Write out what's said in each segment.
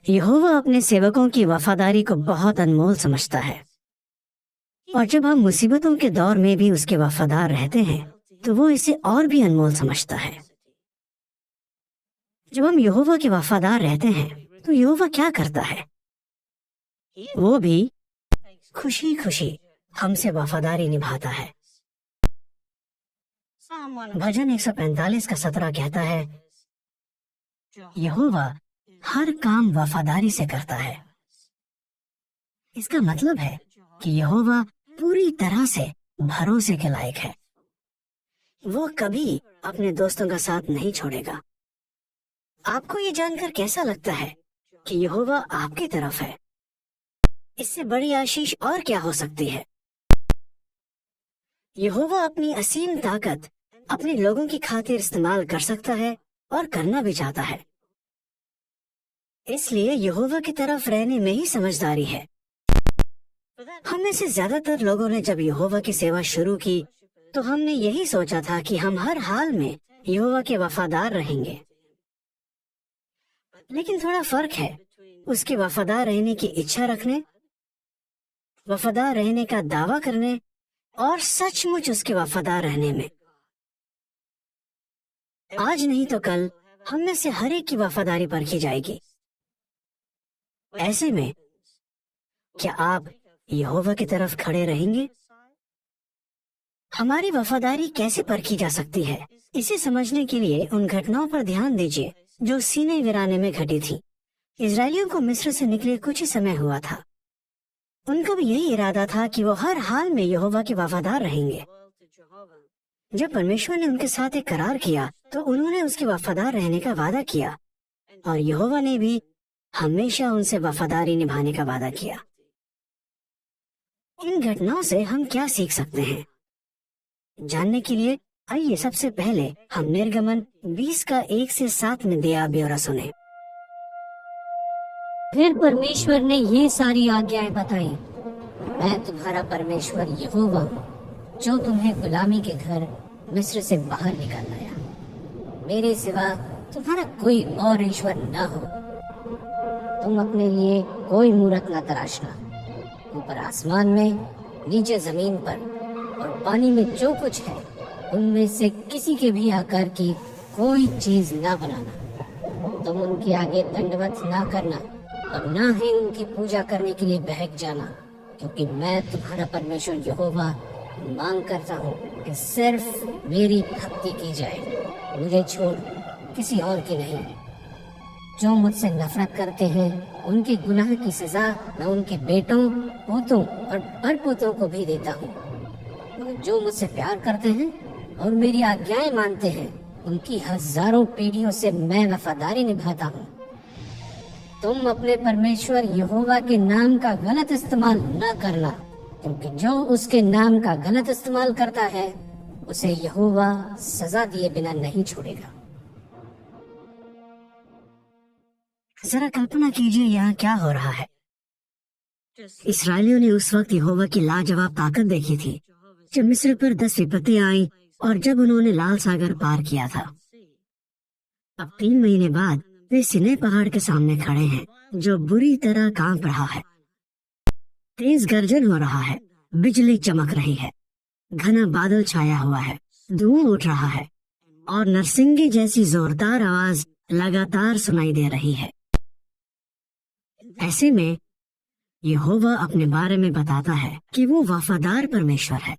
यहोवा अपने सेवकों की वफादारी को बहुत अनमोल समझता है, और जब हम मुसीबतों के दौर में भी उसके वफादार रहते हैं तो वो इसे और भी अनमोल समझता है। जब हम यहोवा के वफादार रहते हैं तो यहोवा क्या करता है? वो भी खुशी खुशी हमसे वफादारी निभाता है। भजन 145 का 17 कहता है, यहोवा हर काम वफादारी से करता है। इसका मतलब है कि यहोवा पूरी तरह से भरोसे के लायक है। वो कभी अपने दोस्तों का साथ नहीं छोड़ेगा। आपको ये जानकर कैसा लगता है कि यहोवा आपकी तरफ है? इससे बड़ी आशीष और क्या हो सकती है? यहोवा अपनी असीम ताकत अपने लोगों की खातिर इस्तेमाल कर सकता है और करना भी चाहता है। इसलिए यहोवा की तरफ रहने में ही समझदारी है। हम में से ज्यादातर लोगों ने जब यहोवा की सेवा शुरू की तो हमने यही सोचा था कि हम हर हाल में यहोवा के वफादार रहेंगे। लेकिन थोड़ा फर्क है उसके वफादार रहने की इच्छा रखने, वफादार रहने का दावा करने और सचमुच उसके वफादार रहने में। आज नहीं तो कल हम में से हर एक की वफादारी परखी जाएगी। ऐसे में क्या आप यहोवा की तरफ खड़े रहेंगे? हमारी वफादारी कैसे परखी जा सकती है, इसे समझने के लिए उन घटनाओं पर ध्यान दीजिए जो सीनै वीराने में घटी थी। इजरायलियों को मिस्र से निकले कुछ ही समय हुआ था। उनका भी यही इरादा था कि वो हर हाल में यहोवा के वफादार रहेंगे। जब परमेश्वर ने उनके साथ एक करार किया तो उन्होंने उसके वफादार रहने का वादा किया, और यहोवा ने भी हमेशा उनसे वफादारी निभाने का वादा किया। इन घटनाओं से हम क्या सीख सकते हैं? जानने के लिए आइए सबसे पहले हम निर्गमन 20 का 1 से 7 में दिया ब्यौरा सुने। फिर परमेश्वर ने ये सारी आज्ञाएं बताई, मैं तुम्हारा परमेश्वर यहोवा हूँ, जो तुम्हें गुलामी के घर मिस्र से बाहर निकाल लाया। मेरे सिवा तुम्हारा कोई और ईश्वर न हो। तुम अपने लिए कोई मूरत न तराशना। ऊपर आसमान में, नीचे जमीन पर और पानी में जो कुछ है उनमें से किसी के भी आकार की कोई चीज ना बनाना। तुम उनके आगे दंडवत ना करना और ना ही उनकी पूजा करने के लिए बहक जाना, क्योंकि मैं तुम्हारा परमेश्वर यहोवा मांग करता हूँ कि सिर्फ मेरी भक्ति की जाए, मुझे छोड़ किसी और की नहीं। जो मुझसे नफरत करते हैं उनके गुनाह की सजा मैं उनके बेटों, पोतों और परपोतों को भी देता हूँ। जो मुझसे प्यार करते हैं और मेरी आज्ञाएं मानते हैं उनकी हजारों पीढ़ियों से मैं वफादारी निभाता हूँ। तुम अपने परमेश्वर यहोवा के नाम का गलत इस्तेमाल न करना, क्योंकि जो उसके नाम का गलत इस्तेमाल करता है उसे यहोवा सजा दिए बिना नहीं छोड़ेगा। जरा कल्पना कीजिए यहाँ क्या हो रहा है। इसराइलियों ने उस वक्त यहोवा की लाजवाब ताकत देखी थी जब मिस्र पर 10 विपत्तियां आई और जब उन्होंने लाल सागर पार किया था। अब 3 महीने बाद वे सिनै पहाड़ के सामने खड़े हैं जो बुरी तरह कांप रहा है। तेज गर्जन हो रहा है, बिजली चमक रही है, घना बादल छाया हुआ है, धुआं उठ रहा है और नरसिंगे जैसी जोरदार आवाज लगातार सुनाई दे रही है। ऐसे में यहोवा अपने बारे में बताता है कि वो वफादार परमेश्वर है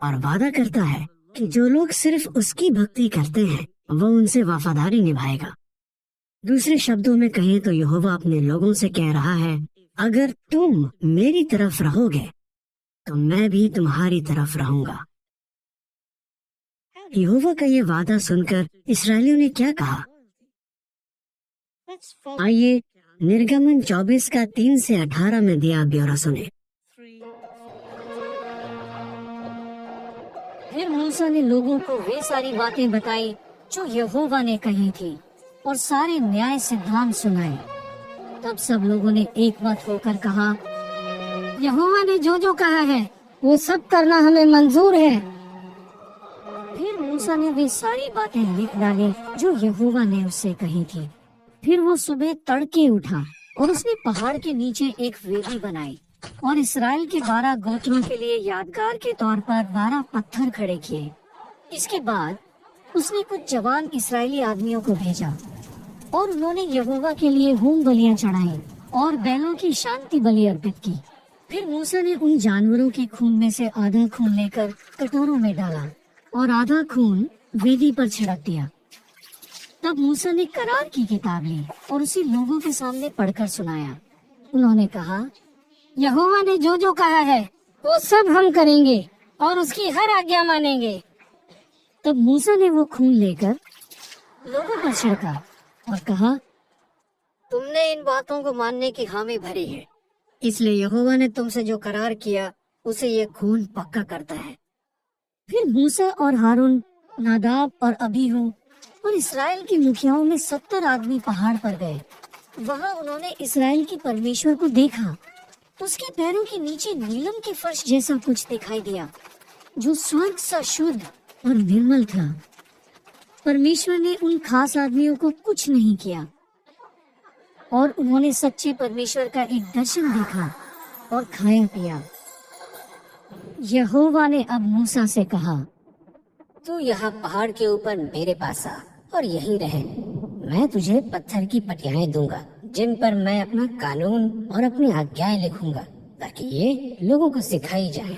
और वादा करता है कि जो लोग सिर्फ उसकी भक्ति करते हैं वो उनसे वफादारी निभाएगा। दूसरे शब्दों में कहें तो यहोवा अपने लोगों से कह रहा है, अगर तुम मेरी तरफ रहोगे तो मैं भी तुम्हारी तरफ रहूंगा। यहोवा का ये वादा सुनकर इस्राएलियों ने क्या कहा? आइए निर्गमन 24 का 3 से 18 में दिया ब्यौरा सुने। फिर मूसा ने लोगों को वे सारी बातें बताई जो यहोवा ने कही थी और सारे न्याय सिद्धांत सुनाए। तब सब लोगों ने एक मत होकर कहा, यहोवा ने जो जो कहा है वो सब करना हमें मंजूर है। फिर मूसा ने वे सारी बातें लिख डाली जो यहोवा ने उससे कही थी। फिर वो सुबह तड़के उठा और उसने पहाड़ के नीचे एक वेदी बनाई और इसराइल के 12 गोत्रों के लिए यादगार के तौर पर 12 पत्थर खड़े किए। इसके बाद उसने कुछ जवान इस्राएली आदमियों को भेजा और उन्होंने यहोवा के लिए होम बलियां चढ़ाई और बैलों की शांति बलि अर्पित की। फिर मूसा ने उन जानवरों के खून में से आधा खून लेकर कटोरों में डाला और आधा खून वेदी पर छिड़क दिया। तब मूसा ने करार की किताब ली और उसे लोगों के सामने पढ़कर सुनाया। उन्होंने कहा, यहोवा ने जो जो कहा है वो सब हम करेंगे और उसकी हर आज्ञा मानेंगे। तब मूसा ने वो खून लेकर लोगों पर छिड़का और कहा, तुमने इन बातों को मानने की हामी भरी है, इसलिए यहोवा ने तुमसे जो करार किया उसे ये खून पक्का करता है। फिर मूसा और हारून, नादाब और अबीहू और इस्राएल के मुखियाओं में 70 आदमी पहाड़ पर गए। वहां उन्होंने इस्राएल के परमेश्वर को देखा। उसके पैरों के नीचे नीलम के फर्श जैसा कुछ दिखाई दिया, जो स्वर्ग सा शुद्ध और निर्मल था। परमेश्वर ने उन खास आदमियों को कुछ नहीं किया और उन्होंने सच्चे परमेश्वर का एक दर्शन देखा और खाया पिया। यहोवा ने अब मूसा से कहा, तू यहाँ पहाड़ के ऊपर मेरे पास आ और यहीं रहे। मैं तुझे पत्थर की पटियाएं दूंगा जिन पर मैं अपना कानून और अपनी आज्ञाएं लिखूंगा, ताकि ये लोगों को सिखाई जाए।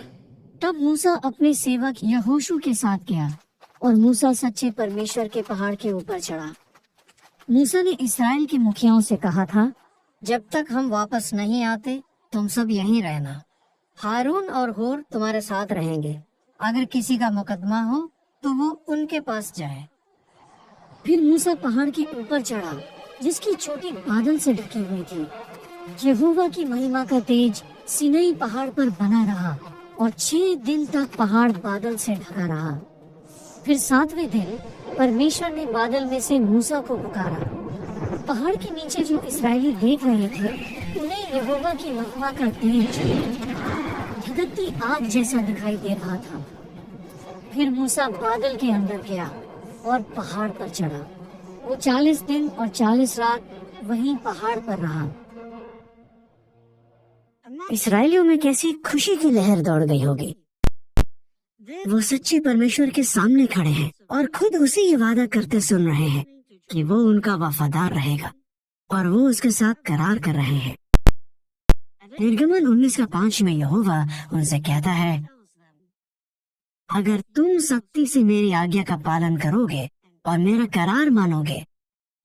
तब मूसा अपने सेवक यहोशू के साथ गया और मूसा सच्चे परमेश्वर के पहाड़ के ऊपर चढ़ा। मूसा ने इस्राएल के मुखियाओं से कहा था, जब तक हम वापस नहीं आते तुम सब यहीं रहना। हारून और हूर तुम्हारे साथ रहेंगे। अगर किसी का मुकदमा हो तो वो उनके पास जाए। फिर मूसा पहाड़ के ऊपर चढ़ा, जिसकी चोटी बादल से ढकी हुई थी। यहोवा की महिमा का तेज सीनै पहाड़ पर बना रहा और 6 दिन तक पहाड़ बादल से ढका रहा। फिर 7वें दिन परमेश्वर ने बादल में से मूसा को पुकारा। पहाड़ के नीचे जो इस्राएली देख रहे थे, उन्हें यहोवा की महिमा का तेज धधकती आग जैसा दिखाई दे रहा था। फिर मूसा बादल के अंदर गया और पहाड़ पर चढ़ा। वो 40 दिन और 40 रात वहीं पहाड़ पर रहा। इसराइलियों में कैसी खुशी की लहर दौड़ गई होगी। वो सच्चे परमेश्वर के सामने खड़े हैं और खुद उसे ये वादा करते सुन रहे हैं कि वो उनका वफादार रहेगा और वो उसके साथ करार कर रहे हैं। निर्गमन 19:5 में यहोवा उनसे कहता है, अगर तुम सख्ती से मेरी आज्ञा का पालन करोगे और मेरा करार मानोगे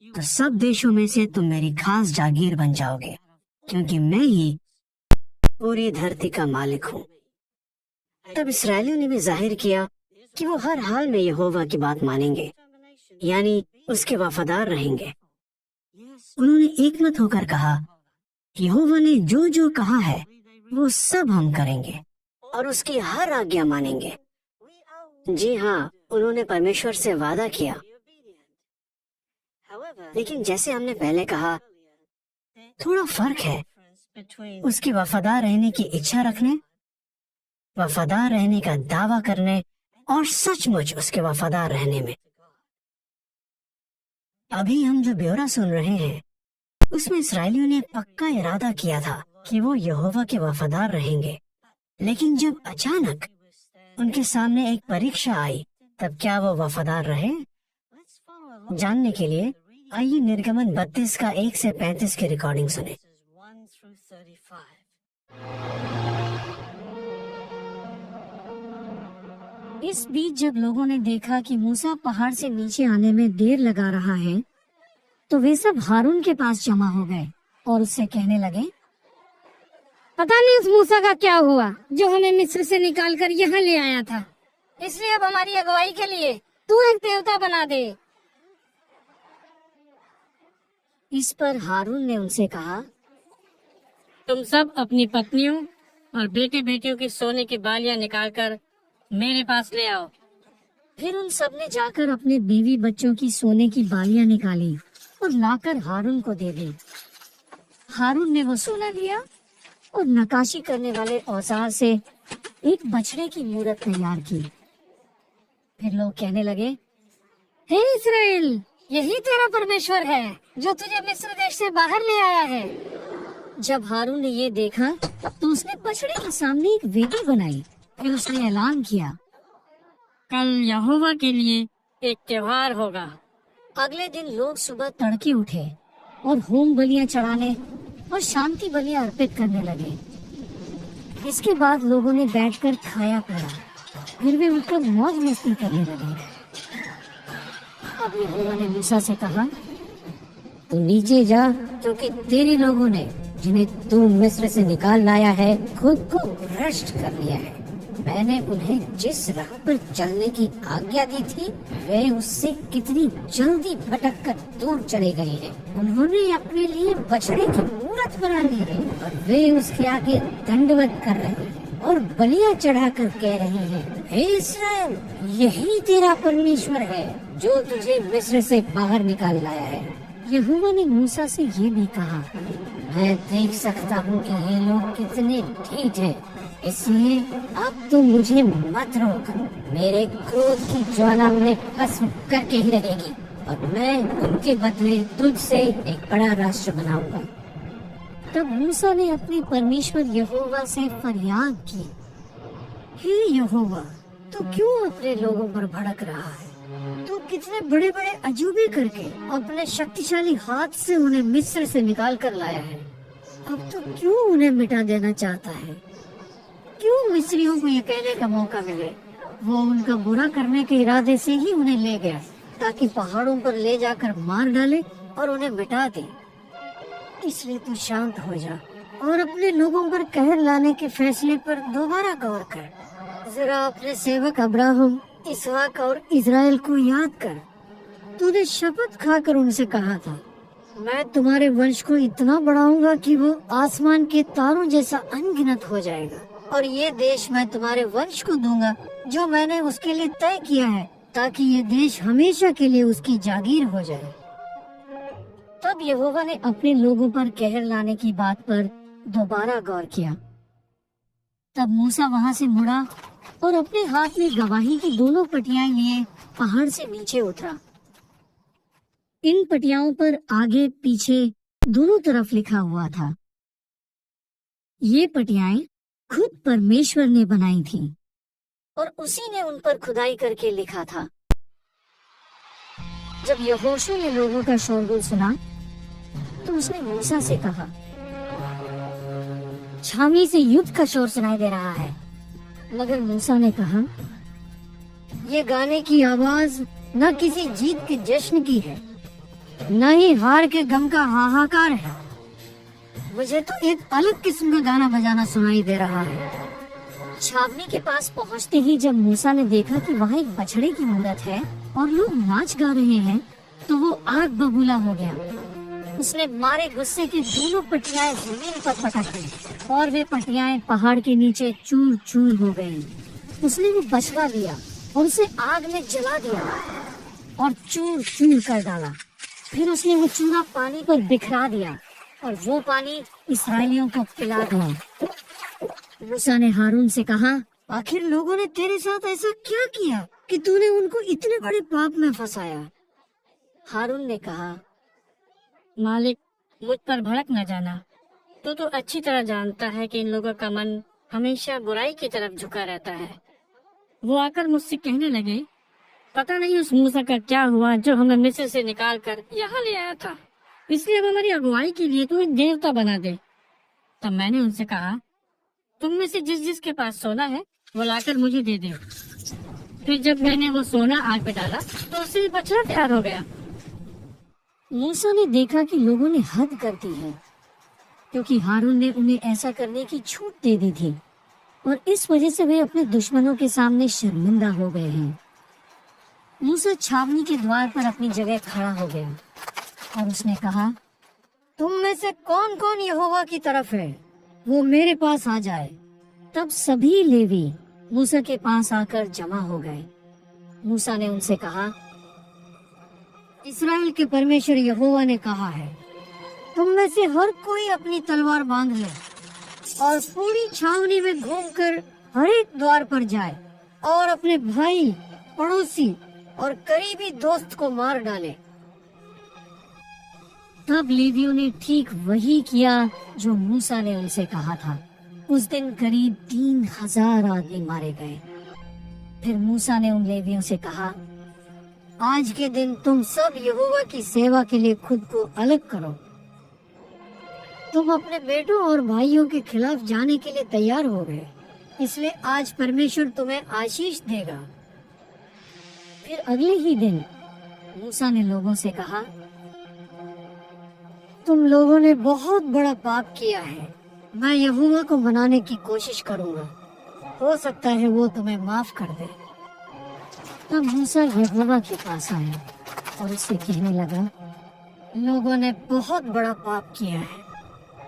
तो सब देशों में से तुम मेरी खास जागीर बन जाओगे, क्योंकि मैं ही पूरी धरती का मालिक हूँ। तब इस्राएलियों ने भी जाहिर किया कि वो हर हाल में यहोवा की बात मानेंगे, यानी उसके वफादार रहेंगे। उन्होंने एकमत होकर कहा, यहोवा ने जो जो कहा है वो सब हम करेंगे और उसकी हर आज्ञा मानेंगे। जी हाँ, उन्होंने परमेश्वर से वादा किया। लेकिन जैसे हमने पहले कहा, थोड़ा फर्क है उसकी वफादार रहने की इच्छा रखने, वफादार रहने का दावा करने और सचमुच उसके वफादार रहने में। अभी हम जो ब्यौरा सुन रहे हैं उसमें इस्राएलियों ने पक्का इरादा किया था कि वो यहोवा के वफादार रहेंगे। लेकिन जब अचानक उनके सामने एक परीक्षा आई, तब क्या वो वफादार रहे? जानने के लिए आइए निर्गमन 32 का 1 से 35 की रिकॉर्डिंग सुने। इस बीच जब लोगों ने देखा कि मूसा पहाड़ से नीचे आने में देर लगा रहा है, तो वे सब हारून के पास जमा हो गए और उससे कहने लगे, पता नहीं उस मूसा का क्या हुआ जो हमें मिस्र से निकालकर यहाँ ले आया था। इसलिए अब हमारी अगुवाई के लिए तू एक देवता बना दे। इस पर हारून ने उनसे कहा, तुम सब अपनी पत्नियों और बेटे बेटियों की सोने की बालियां निकालकर मेरे पास ले आओ। फिर उन सब ने जाकर अपने बीवी बच्चों की सोने की बालियां निकाली और लाकर हारून को दे दी। हारून ने वो सोना लिया और नकाशी करने वाले औजार से एक बछड़े की मूरत तैयार की। फिर लोग कहने लगे, हे इस्राएल, यही तेरा परमेश्वर है जो तुझे मिस्र देश से बाहर ले आया है। जब हारून ने ये देखा तो उसने बछड़े के सामने एक वेदी बनाई। फिर उसने ऐलान किया, कल यहोवा के लिए एक त्योहार होगा। अगले दिन लोग सुबह तड़के उठे और होम बलियां चढ़ाने और शांति बलियां अर्पित करने लगे। इसके बाद लोगों ने बैठकर खाया पिया, फिर वे उठकर मौज मस्ती करने लगे। अब यहोवा ने मूसा से कहा, तू नीचे जा, क्योंकि तेरे लोगों ने जिन्हें तू मिस्र से निकाल लाया है खुद को भ्रष्ट कर लिया है। मैंने उन्हें जिस राह पर चलने की आज्ञा दी थी वे उससे कितनी जल्दी भटक कर दूर चले गए हैं। उन्होंने अपने लिए बछड़े की मूरत बना ली है और वे उसके आगे दंडवत कर रहे हैं और बलियां चढ़ाकर कह रहे हैं, हे इस्राएल, यही तेरा परमेश्वर है जो तुझे मिस्र से बाहर निकाल लाया है। यहोवा ने मूसा से ये भी कहा, मैं देख सकता हूँ कि ये लोग कितने ढीठ हैं, इसलिए अब तू मुझे मत रोक। मेरे क्रोध की ज्वाला उन्हें भस्म करके ही रहेगी और मैं उनके बदले तुझसे एक बड़ा राष्ट्र बनाऊंगा। तब मूसा ने अपने परमेश्वर यहोवा से फरियाद की, हे यहोवा, तू क्यों अपने लोगों पर भड़क रहा है? तू कितने बड़े बड़े अजूबे करके अपने शक्तिशाली हाथ से उन्हें मिस्र से निकाल कर लाया है। अब तू क्यों उन्हें मिटा देना चाहता है? क्यों मिस्रियों को ये कहने का मौका मिले वो उनका बुरा करने के इरादे से ही उन्हें ले गया, ताकि पहाड़ों पर ले जाकर मार डाले और उन्हें मिटा दे। इसलिए तू शांत हो जा और अपने लोगों पर कहर लाने के फैसले पर दोबारा गौर कर। जरा अपने सेवक अब्राहम, इसहाक और इजराइल को याद कर। तूने शपथ खाकर उनसे कहा था, मैं तुम्हारे वंश को इतना बढ़ाऊंगा कि वो आसमान के तारों जैसा अनगिनत हो जाएगा, और ये देश मैं तुम्हारे वंश को दूंगा जो मैंने उसके लिए तय किया है, ताकि ये देश हमेशा के लिए उसकी जागीर हो जाए। तब यहोवा ने अपने लोगों पर कहर लाने की बात पर दोबारा गौर किया। तब मूसा वहां से मुड़ा और अपने हाथ में गवाही की दोनों पटियाएं लिए पहाड़ से नीचे उतरा। इन पटियाओं पर आगे पीछे दोनों तरफ लिखा हुआ था। ये पटियाएं खुद परमेश्वर ने बनाई थीं और उसी ने उन पर खुदाई करके लिखा था। जब यहोशू ने लोगों का शोरगुल सुना तो उसने मूसा से कहा, छावनी से युद्ध का शोर सुनाई दे रहा है। मगर मूसा ने कहा, ये गाने की आवाज न किसी जीत के जश्न की है, न ही हार के गम का हाहाकार है। मुझे तो एक अलग किस्म का गाना बजाना सुनाई दे रहा है। छावनी के पास पहुंचते ही जब मूसा ने देखा कि वहाँ एक बछड़े की मूरत है और लोग नाच गा रहे हैं, तो वो आग बबूला हो गया। उसने मारे गुस्से की दोनों पटियाएं जमीन पर पटक दी और वे पटियाएं पहाड़ के नीचे चूर चूर हो गईं। उसने वो बछड़ा लिया और उसे आग में जला दिया और चूर चूर कर डाला। फिर उसने वो चूरा पानी पर बिखरा दिया और वो पानी इस्राएलियों को पिला दिया। मूसा ने हारून से कहा, आखिर लोगों ने तेरे साथ ऐसा क्या किया कि तूने उनको इतने बड़े पाप में फंसाया? हारून ने कहा, मालिक, मुझ पर भड़क न जाना। तू तो अच्छी तरह जानता है कि इन लोगों का मन हमेशा बुराई की तरफ झुका रहता है। वो आकर मुझसे कहने लगे, पता नहीं उस मूसा का क्या हुआ जो हमें मिस्र से निकाल कर यहाँ ले आया था, इसलिए अब हमारी अगुवाई के लिए तू एक देवता बना दे। तब मैंने उनसे कहा, तुम में से जिस जिसके पास सोना है वो लाकर मुझे दे दे। फिर जब मैंने वो सोना आग पे डाला तो उससे बछड़ा तैयार हो गया। मूसा ने देखा कि लोगों ने हद कर दी है, क्योंकि हारून ने उन्हें ऐसा करने की छूट दे दी थी और इस वजह से वे अपने दुश्मनों के सामने शर्मिंदा हो गए हैं। मूसा छावनी के द्वार पर अपनी जगह खड़ा हो गया और उसने कहा, तुम में से कौन कौन यहोवा की तरफ है, वो मेरे पास आ जाए। तब सभी लेवी मूसा के पास आकर जमा हो गए। मूसा ने उनसे कहा, इस्राएल के परमेश्वर यहोवा ने कहा है, तुम में से हर कोई अपनी तलवार बांध ले और पूरी छावनी में घूमकर हर एक द्वार पर जाए और अपने भाई, पड़ोसी और करीबी दोस्त को मार डाले तब लेवियों ने ठीक वही किया जो मूसा ने उनसे कहा था। उस दिन करीब 3000 आदमी मारे गए। फिर मूसा ने उन लेवियों से कहा, आज के दिन तुम सब यहोवा की सेवा के लिए खुद को अलग करो। तुम अपने बेटों और भाइयों के खिलाफ जाने के लिए तैयार हो गए, इसलिए आज परमेश्वर तुम्हें आशीष देगा। फिर अगले ही दिन मूसा ने लोगों से कहा, तुम लोगों ने बहुत बड़ा पाप किया है। मैं यहोवा को मनाने की कोशिश करूंगा, हो सकता है वो तुम्हें माफ कर दे। तब मूसा यहोवा के पास आया और उससे कहने लगा, लोगों ने बहुत बड़ा पाप किया है।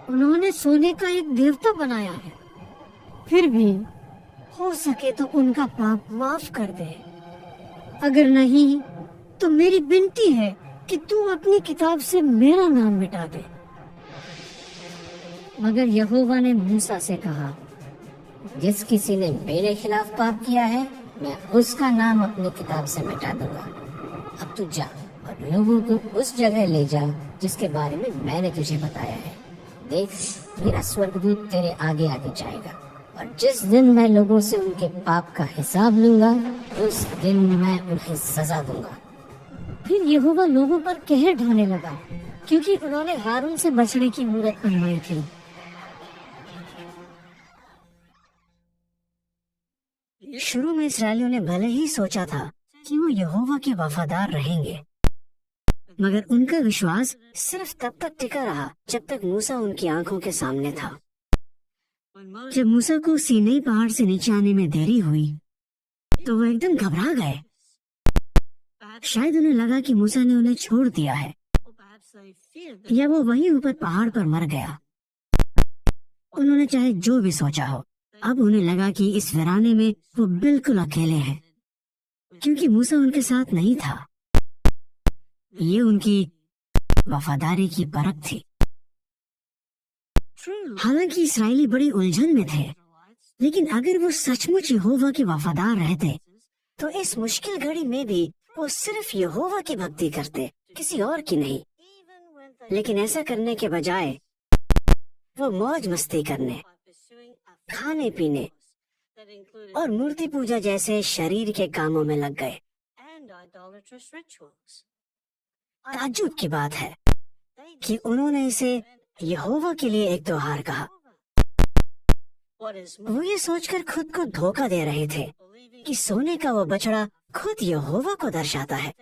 उन्होंने सोने का एक देवता बनाया है। फिर भी हो सके तो उनका पाप माफ कर दे। अगर नहीं तो मेरी विनती है कि तू अपनी किताब से मेरा नाम मिटा दे। मगर यहोवा ने मूसा से कहा, जिस किसी ने मेरे खिलाफ पाप किया है, मैं उसका नाम अपनी किताब से मिटा दूंगा। अब तू जा और लोगों को उस जगह ले जा जिसके बारे में मैंने तुझे बताया है। देख, मेरा स्वर्गदूत तेरे आगे आगे जाएगा, और जिस दिन मैं लोगों से उनके पाप का हिसाब लूंगा, उस दिन मैं उन्हें सजा दूंगा। फिर यहोवा लोगों पर कहर ढाने लगा, क्योंकि उन्होंने हारून से बछड़े की मूरत बनवाई थी। शुरू में इस्राएलियों ने भले ही सोचा था कि वो यहोवा के वफादार रहेंगे, मगर उनका विश्वास सिर्फ तब तक टिका रहा जब तक मूसा उनकी आंखों के सामने था। जब मूसा को सीनै पहाड़ से नीचे आने में देरी हुई तो वो एकदम घबरा गए। शायद उन्हें लगा कि मूसा ने उन्हें छोड़ दिया है, या वो वहीं ऊपर पहाड़ पर मर गया। उन्होंने चाहे जो भी सोचा हो, अब उन्हें लगा कि इस वीराने में वो बिल्कुल अकेले हैं, क्योंकि मूसा उनके साथ नहीं था। ये उनकी वफादारी की परख थी। हालांकि इस्राएली बड़ी उलझन में थे, लेकिन अगर वो सचमुच यहोवा के वफादार रहते तो इस मुश्किल घड़ी में भी वो सिर्फ यहोवा की भक्ति करते, किसी और की नहीं। लेकिन ऐसा करने के बजाय वो मौज मस्ती करने, खाने पीने और मूर्ति पूजा जैसे शरीर के कामों में लग गए। ताज्जुब की बात है कि उन्होंने इसे यहोवा के लिए एक त्योहार कहा। वो ये सोचकर खुद को धोखा दे रहे थे कि सोने का वो बछड़ा खुद यहोवा को दर्शाता है।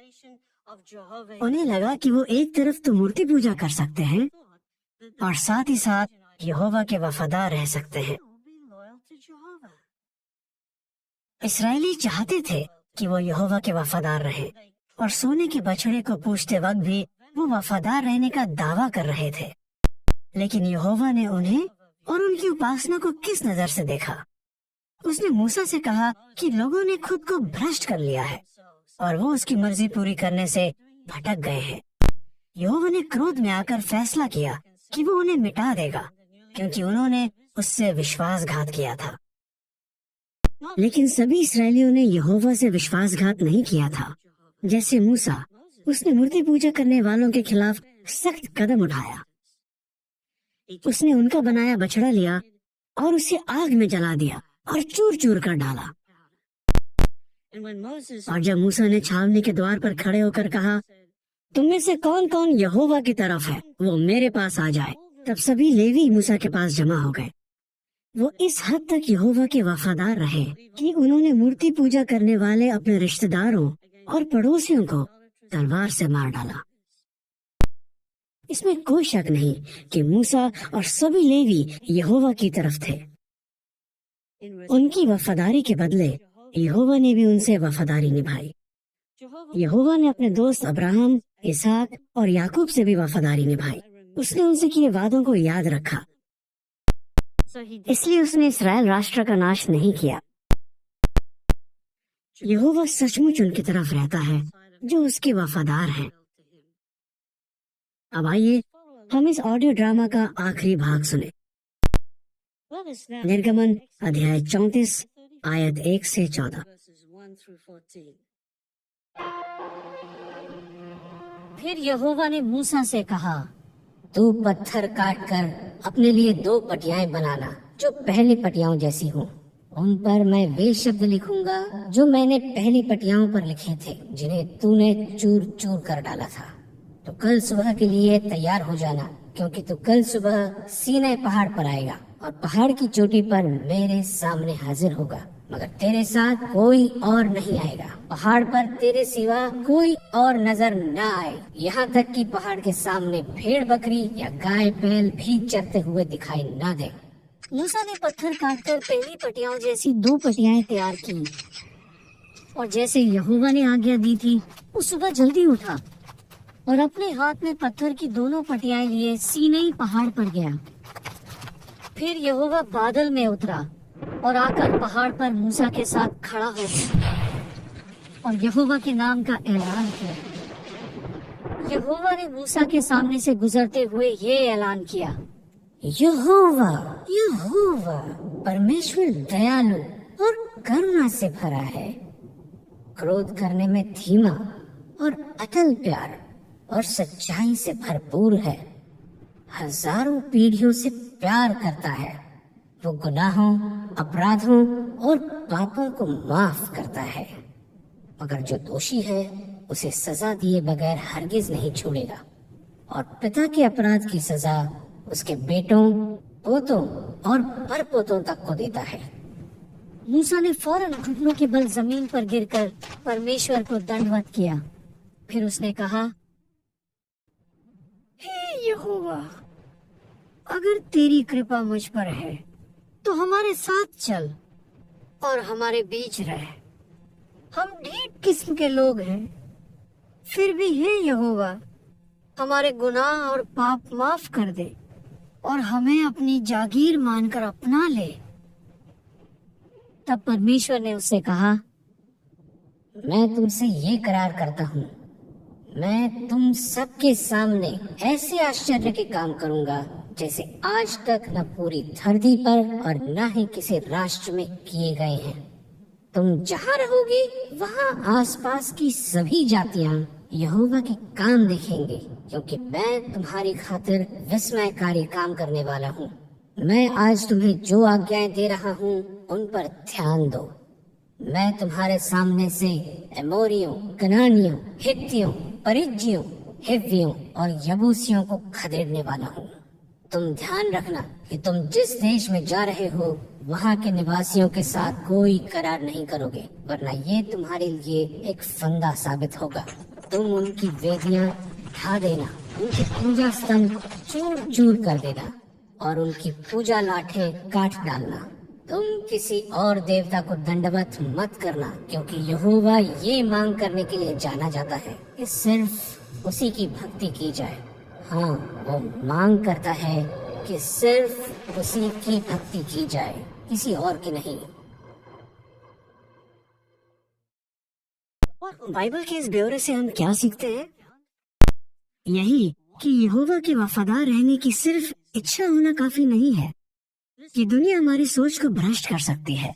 उन्हें लगा कि वो एक तरफ तो मूर्ति पूजा कर सकते हैं और साथ ही साथ यहोवा के वफादार रह सकते हैं। इस्राएली चाहते थे कि वो यहोवा के वफादार रहे, और सोने के बछड़े को पूछते वक्त भी वो वफादार रहने का दावा कर रहे थे। लेकिन यहोवा ने उन्हें और उनकी उपासना को किस नजर से देखा? उसने मूसा से कहा कि लोगों ने खुद को भ्रष्ट कर लिया है और वो उसकी मर्जी पूरी करने से भटक गए हैं। यहोवा ने क्रोध में आकर फैसला किया कि वो उन्हें मिटा देगा, क्योंकि उन्होंने उससे विश्वासघात किया था। लेकिन सभी इस्राएलियों ने यहोवा से विश्वासघात नहीं किया था। जैसे मूसा, उसने मूर्ति पूजा करने वालों के खिलाफ सख्त कदम उठाया। उसने उनका बनाया बछड़ा लिया और उसे आग में जला दिया और चूर चूर कर डाला। और जब मूसा ने छावनी के द्वार पर खड़े होकर कहा, तुम में से कौन कौन यहोवा की तरफ है, वो मेरे पास आ जाए, तब सभी लेवी मूसा के पास जमा हो गए। वो इस हद तक यहोवा के वफादार रहे कि उन्होंने मूर्ति पूजा करने वाले अपने रिश्तेदारों और पड़ोसियों को तलवार से मार डाला। इसमें कोई शक नहीं कि मूसा और सभी लेवी यहोवा की तरफ थे। उनकी वफादारी के बदले यहोवा ने भी उनसे वफादारी निभाई। यहोवा ने अपने दोस्त अब्राहम, इसहाक और याकूब से भी वफादारी निभाई। उसने उनसे किए वादों को याद रखा, इसलिए उसने इस्राएल राष्ट्र का नाश नहीं किया। यहोवा सचमुच उनकी तरफ रहता है जो उसके वफादार हैं। अब आइए हम इस ऑडियो ड्रामा का आखिरी भाग सुने। निर्गमन अध्याय 34 आयत 1 से 14। फिर यहोवा ने मूसा से कहा, तू पत्थर काट कर अपने लिए 2 पटियाएं बनाना जो पहली पटियाओं जैसी हों। उन पर मैं वे शब्द लिखूंगा जो मैंने पहली पटियाओं पर लिखे थे, जिन्हें तूने चूर चूर कर डाला था। तो कल सुबह के लिए तैयार हो जाना, क्योंकि तू कल सुबह सीनै पहाड़ पर आएगा और पहाड़ की चोटी पर मेरे सामने हाजिर होगा, मगर तेरे साथ कोई और नहीं आएगा। पहाड़ पर तेरे सिवा कोई और नजर न आए, यहाँ तक कि पहाड़ के सामने भेड़ बकरी या गाय बैल भी चरते हुए दिखाई न दे। मूसा ने पत्थर काटकर पहली पटियाओं जैसी 2 पटियाएं तैयार की, और जैसे यहोवा ने आज्ञा दी थी, वो सुबह जल्दी उठा और अपने हाथ में पत्थर की दोनों पटियाएं लिए सीनै पहाड़ पर गया। फिर यहोवा बादल में उतरा और आकर पहाड़ पर मूसा के साथ खड़ा हो गया और यहोवा के नाम का ऐलान किया। यहोवा ने मूसा के सामने से गुजरते हुए ये ऐलान किया, यहोवा यहोवा परमेश्वर दयालु और करुणा से भरा है, क्रोध करने में धीमा और अटल प्यार और सच्चाई से भरपूर है, हजारों पीढ़ियों से प्यार करता है। वो गुनाहों, अपराधों और पापों को माफ करता है, मगर जो दोषी है उसे सजा दिए बगैर हरगिज नहीं छोड़ेगा, और पिता के अपराध की सजा उसके बेटों, पोतों और परपोतों तक को देता है। मूसा ने फौरन घुटनों के बल जमीन पर गिरकर परमेश्वर को दंडवत किया। फिर उसने कहा, हे यहोवा, अगर तेरी कृपा मुझ पर है तो हमारे साथ चल और हमारे बीच रह। हम ढीठ किस्म के लोग हैं, फिर भी हे यहोवा, हमारे गुनाह और पाप माफ कर दे और हमें अपनी जागीर मानकर अपना ले। तब परमेश्वर ने उससे कहा, मैं तुमसे ये करार करता हूँ, मैं तुम सबके सामने ऐसे आश्चर्य के काम करूंगा जैसे आज तक न पूरी धरती पर और न ही किसी राष्ट्र में किए गए हैं। तुम जहाँ रहोगे वहाँ आसपास की सभी जातियाँ यहोवा के काम देखेंगे, क्योंकि मैं तुम्हारी खातिर विस्मयकारी काम करने वाला हूँ। मैं आज तुम्हें जो आज्ञाएं दे रहा हूँ उन पर ध्यान दो। मैं तुम्हारे सामने से एमोरियों, कनानियों, हित्तियों, परिज्जियों, हिव्वियों और यबूसियों को खदेड़ने वाला हूँ। तुम ध्यान रखना कि तुम जिस देश में जा रहे हो वहाँ के निवासियों के साथ कोई करार नहीं करोगे, वरना ये तुम्हारे लिए एक फंदा साबित होगा। तुम उनकी वेदियाँ ढा देना, उनकी पूजा स्तंभ चूर चूर कर देना और उनकी पूजा लाठें काट डालना। तुम किसी और देवता को दंडवत मत करना, क्योंकि यहोवा ये मांग करने के लिए जाना जाता है कि सिर्फ उसी की भक्ति की जाए। हाँ, वो मांग करता है कि सिर्फ उसी की भक्ति की जाए, किसी और की नहीं। बाइबल के इस ब्यौरे से हम क्या सीखते हैं? यही कि यहोवा के वफादार रहने की सिर्फ इच्छा होना काफी नहीं है। ये दुनिया हमारी सोच को भ्रष्ट कर सकती है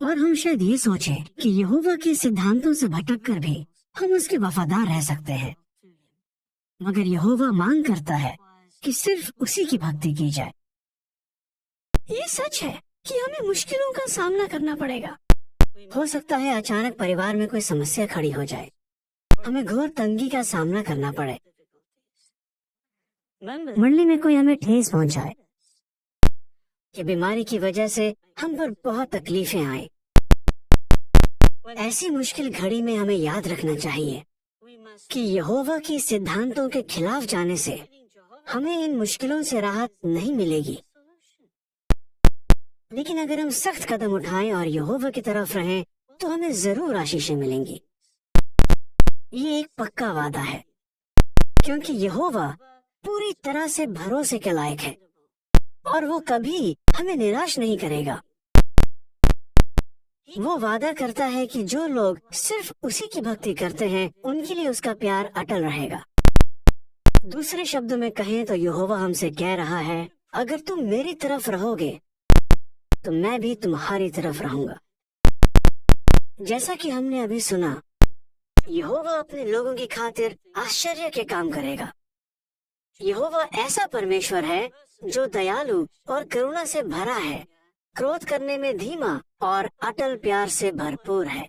और हम शायद ये सोचें कि यहोवा के सिद्धांतों से भटक कर भी हम उसके वफादार रह सकते हैं, मगर यहोवा मांग करता है कि सिर्फ उसी की भक्ति की जाए। ये सच है कि हमें मुश्किलों का सामना करना पड़ेगा। हो सकता है अचानक परिवार में कोई समस्या खड़ी हो जाए, हमें घोर तंगी का सामना करना पड़े, मंडली में कोई हमें ठेस पहुंचाए, कि बीमारी की वजह से हम पर बहुत तकलीफें आए। ऐसी मुश्किल घड़ी में हमें याद रखना चाहिए कि यहोवा के सिद्धांतों के खिलाफ जाने से हमें इन मुश्किलों से राहत नहीं मिलेगी, लेकिन अगर हम सख्त कदम उठाएं और यहोवा की तरफ रहें तो हमें जरूर आशीषें मिलेंगी। ये एक पक्का वादा है, क्योंकि यहोवा पूरी तरह से भरोसे के लायक है और वो कभी हमें निराश नहीं करेगा। वो वादा करता है कि जो लोग सिर्फ उसी की भक्ति करते हैं उनके लिए उसका प्यार अटल रहेगा। दूसरे शब्दों में कहें तो यहोवा हमसे कह रहा है, अगर तुम मेरी तरफ रहोगे तो मैं भी तुम्हारी तरफ रहूंगा। जैसा कि हमने अभी सुना, यहोवा अपने लोगों की खातिर आश्चर्य के काम करेगा। यहोवा ऐसा परमेश्वर है जो दयालु और करुणा से भरा है, क्रोध करने में धीमा और अटल प्यार से भरपूर है।